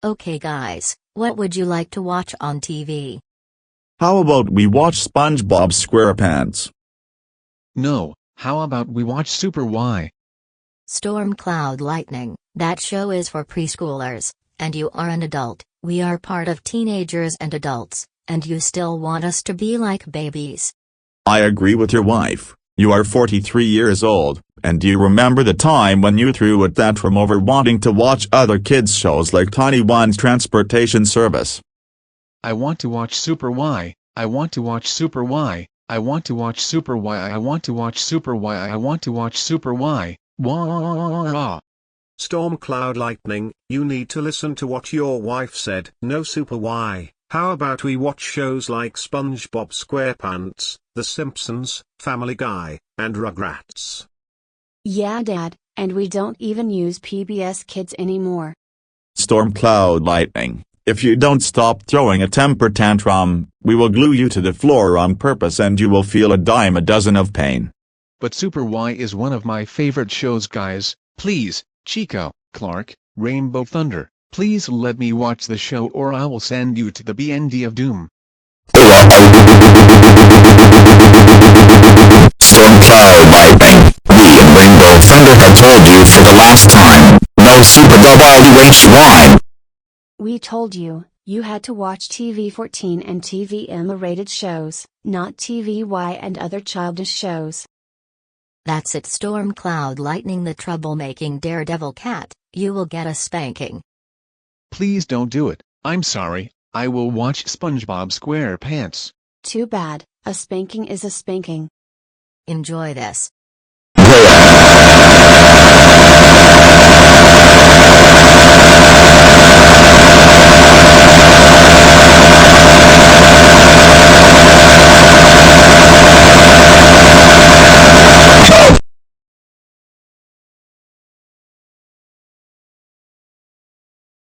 Okay guys, what would you like to watch on TV? How about we watch SpongeBob Squarepants? No, how about we watch Super Y? Stormcloud Lightning, that show is for preschoolers, and you are an adult. We are part of teenagers and adults, and you still want us to be like babies. I agree with your wife. You are 43 years old, and do you remember the time when you threw a tantrum over wanting to watch other kids' shows like Tiny One's Transportation Service? I want to watch Super Y. I want to watch Super Y. I want to watch Super Y. I want to watch Super Y. I want to watch Super Y. Wah. Stormcloud Lightning, you need to listen to what your wife said. No Super Y. How about we watch shows like SpongeBob Squarepants, The Simpsons, Family Guy, and Rugrats? Yeah, Dad, and we don't even use PBS Kids anymore. Stormcloud Lightning, if you don't stop throwing a temper tantrum, we will glue you to the floor on purpose and you will feel a dime a dozen of pain. But Super Y is one of my favorite shows, guys. Please, Chico, Clark, Rainbow Thunder, please let me watch the show or I will send you to the BND of Doom. Stormcloud Lightning, we and Rainbow Thunder have told you for the last time, no Super WHY. We told you, you had to watch TV14 and TVM-rated shows, not TVY and other childish shows. That's it, Stormcloud Lightning, the troublemaking daredevil cat. You will get a spanking. Please don't do it. I'm sorry. I will watch SpongeBob SquarePants. Too bad, a spanking is a spanking. Enjoy this.